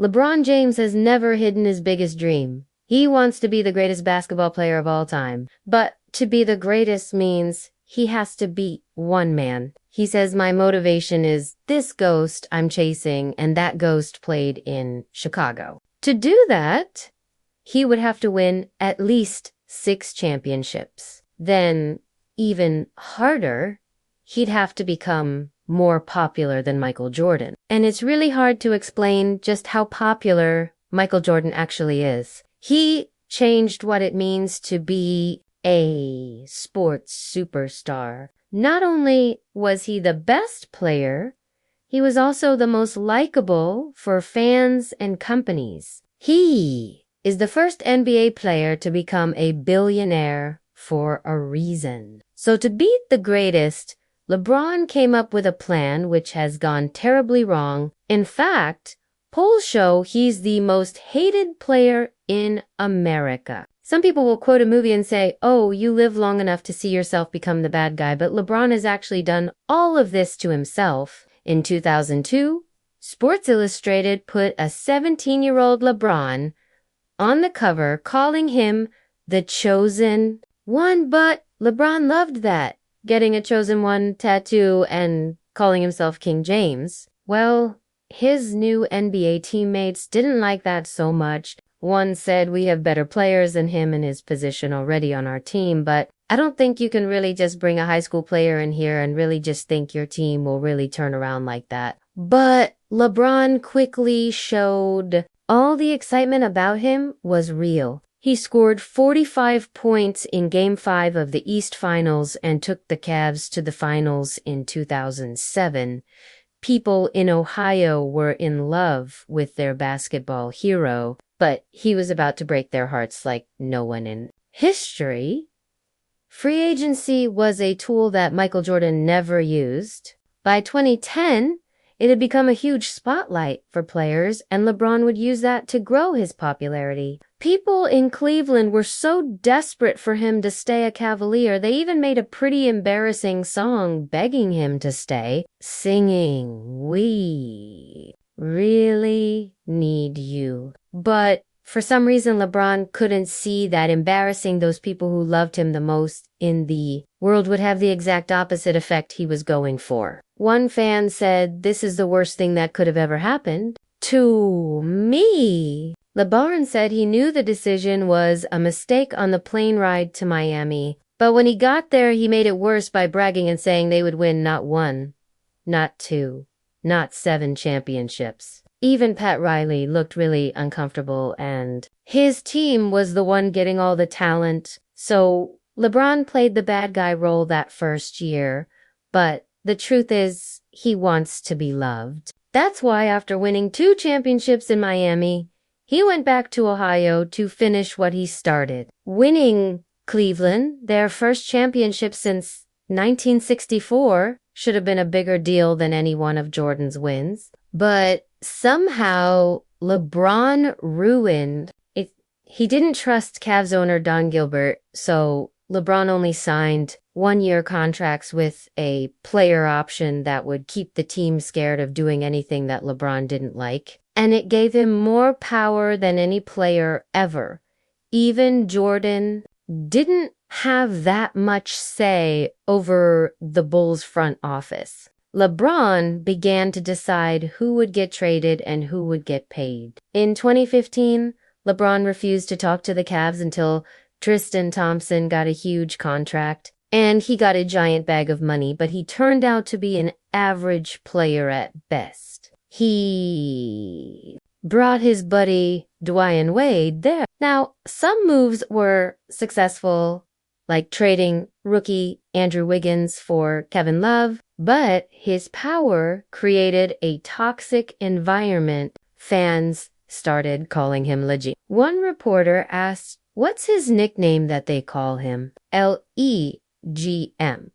LeBron James has never hidden his biggest dream. He wants to be the greatest basketball player of all time. But to be the greatest means he has to beat one man. He says, my motivation is this ghost I'm chasing, and that ghost played in Chicago. To do that, he would have to win at least 6 championships. Then, even harder, he'd have to become more popular than Michael Jordan. And it's really hard to explain just how popular Michael Jordan actually is. He changed what it means to be a sports superstar. Not only was he the best player, he was also the most likable for fans and companies. He is the first NBA player to become a billionaire for a reason. So to beat the greatest, LeBron came up with a plan which has gone terribly wrong. In fact, polls show he's the most hated player in America. Some people will quote a movie and say, oh, you live long enough to see yourself become the bad guy, but LeBron has actually done all of this to himself. In 2002, Sports Illustrated put a 17-year-old LeBron on the cover, calling him the chosen one, but LeBron loved that, getting a chosen one tattoo and calling himself King James. Well, his new NBA teammates didn't like that so much. One said, we have better players than him in his position already on our team, but I don't think you can really just bring a high school player in here and really just think your team will really turn around like that. But LeBron quickly showed all the excitement about him was real. He scored 45 points in Game 5 of the East Finals and took the Cavs to the finals in 2007. People in Ohio were in love with their basketball hero, but he was about to break their hearts like no one in history. Free agency was a tool that Michael Jordan never used. By 2010, it had become a huge spotlight for players, and LeBron would use that to grow his popularity. People in Cleveland were so desperate for him to stay a Cavalier, they even made a pretty embarrassing song begging him to stay, singing, "We really need you." But for some reason, LeBron couldn't see that embarrassing those people who loved him the most in the world would have the exact opposite effect he was going for. One fan said, this is the worst thing that could have ever happened to me. LeBron said he knew the decision was a mistake on the plane ride to Miami, but when he got there, he made it worse by bragging and saying they would win not 1, not 2, not 7 championships. Even Pat Riley looked really uncomfortable, and his team was the one getting all the talent. So LeBron played the bad guy role that first year, but the truth is he wants to be loved. That's why after winning 2 championships in Miami, he went back to Ohio to finish what he started. Winning Cleveland, their first championship since 1964, should have been a bigger deal than any one of Jordan's wins. But somehow LeBron ruined it. He didn't trust Cavs owner Don Gilbert, so LeBron only signed 1-year contracts with a player option that would keep the team scared of doing anything that LeBron didn't like. And it gave him more power than any player ever. Even Jordan didn't have that much say over the Bulls' front office. LeBron began to decide who would get traded and who would get paid. In 2015, LeBron refused to talk to the Cavs until Tristan Thompson got a huge contract, and he got a giant bag of money, but he turned out to be an average player at best. He brought his buddy Dwayne Wade there. Now, some moves were successful, like trading rookie Andrew Wiggins for Kevin Love, but his power created a toxic environment. Fans started calling him legit. One reporter asked, what's his nickname that they call him? LEGM.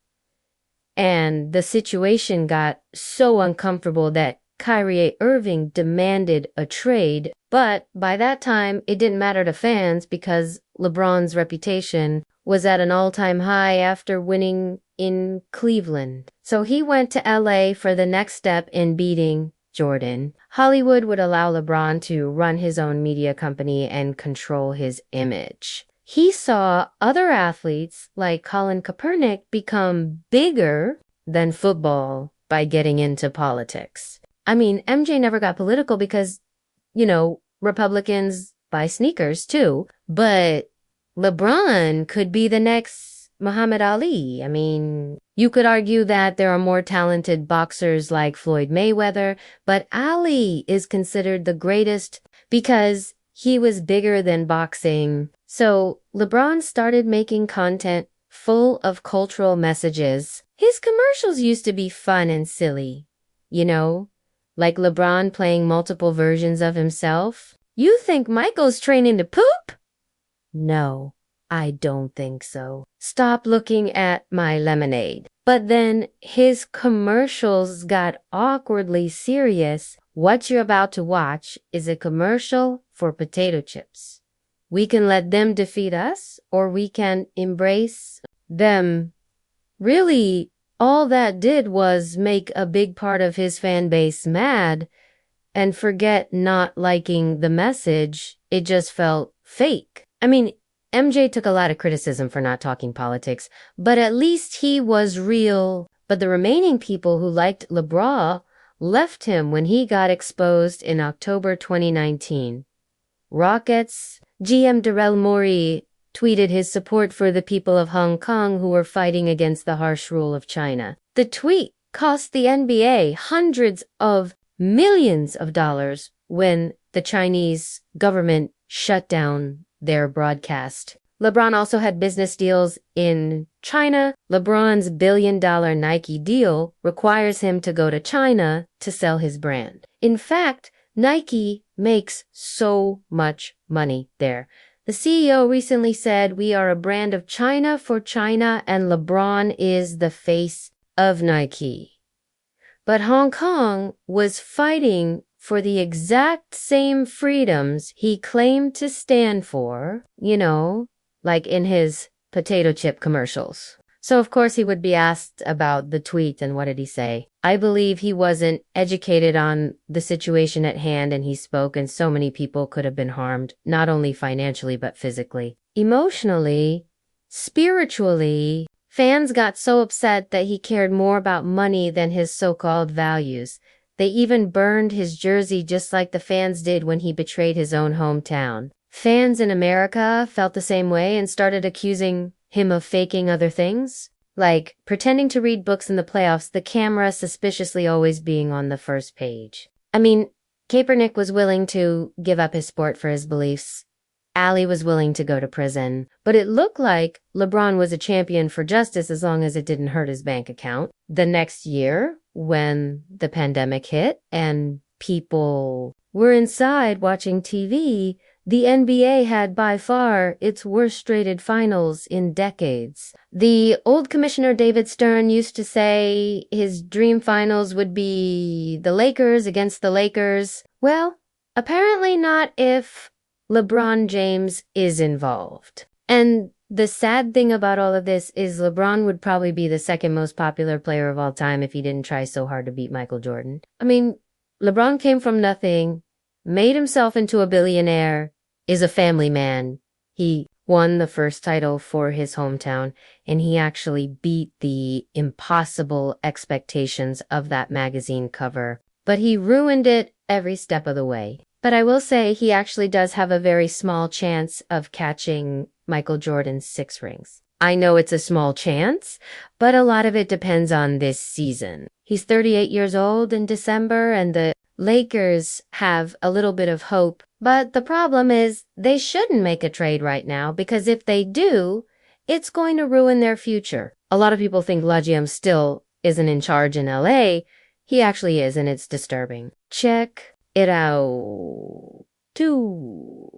And the situation got so uncomfortable that Kyrie Irving demanded a trade, but by that time, it didn't matter to fans because LeBron's reputation was at an all-time high after winning in Cleveland. So he went to LA for the next step in beating Jordan. Hollywood would allow LeBron to run his own media company and control his image. He saw other athletes like Colin Kaepernick become bigger than football by getting into politics. I mean, MJ never got political because, Republicans buy sneakers too, but LeBron could be the next Muhammad Ali. I mean, you could argue that there are more talented boxers like Floyd Mayweather, but Ali is considered the greatest because he was bigger than boxing. So LeBron started making content full of cultural messages. His commercials used to be fun and silly, like LeBron playing multiple versions of himself. You think Michael's training to poop? No, I don't think so. Stop looking at my lemonade. But then his commercials got awkwardly serious. What you're about to watch is a commercial for potato chips. We can let them defeat us, or we can embrace them. Really, all that did was make a big part of his fan base mad and forget not liking the message. It just felt fake. I mean, MJ took a lot of criticism for not talking politics, but at least he was real. But the remaining people who liked LeBron left him when he got exposed in October 2019. Rockets GM Daryl Morey tweeted his support for the people of Hong Kong who were fighting against the harsh rule of China. The tweet cost the NBA hundreds of millions of dollars when the Chinese government shut down their broadcast. LeBron also had business deals in China. LeBron's billion-dollar Nike deal requires him to go to China to sell his brand. In fact, Nike makes so much money there. The CEO recently said, "We are a brand of China for China, and LeBron is the face of Nike." But Hong Kong was fighting for the exact same freedoms he claimed to stand for, like in his potato chip commercials. So of course he would be asked about the tweet, and what did he say? "I believe he wasn't educated on the situation at hand, and he spoke, and so many people could have been harmed, not only financially but physically. Emotionally, spiritually, fans got so upset that he cared more about money than his so-called values. They even burned his jersey just like the fans did when he betrayed his own hometown." Fans in America felt the same way and started accusing him of faking other things, like pretending to read books in the playoffs, the camera suspiciously always being on the first page. I mean, Kaepernick was willing to give up his sport for his beliefs. Ali was willing to go to prison. But it looked like LeBron was a champion for justice as long as it didn't hurt his bank account. The next year, when the pandemic hit and people were inside watching TV, the NBA had by far its worst-rated finals in decades. The old commissioner David Stern used to say his dream finals would be the Lakers against the Lakers. Well, apparently not if LeBron James is involved. And the sad thing about all of this is LeBron would probably be the second most popular player of all time if he didn't try so hard to beat Michael Jordan. I mean, LeBron came from nothing, made himself into a billionaire, is a family man. He won the first title for his hometown, and he actually beat the impossible expectations of that magazine cover. But he ruined it every step of the way. But I will say he actually does have a very small chance of catching Michael Jordan's 6 rings. I know it's a small chance, but a lot of it depends on this season. He's 38 years old in December, and the Lakers have a little bit of hope. But the problem is they shouldn't make a trade right now, because if they do, it's going to ruin their future. A lot of people think LeBron still isn't in charge in LA. He actually is, and it's disturbing. Check it out. 2.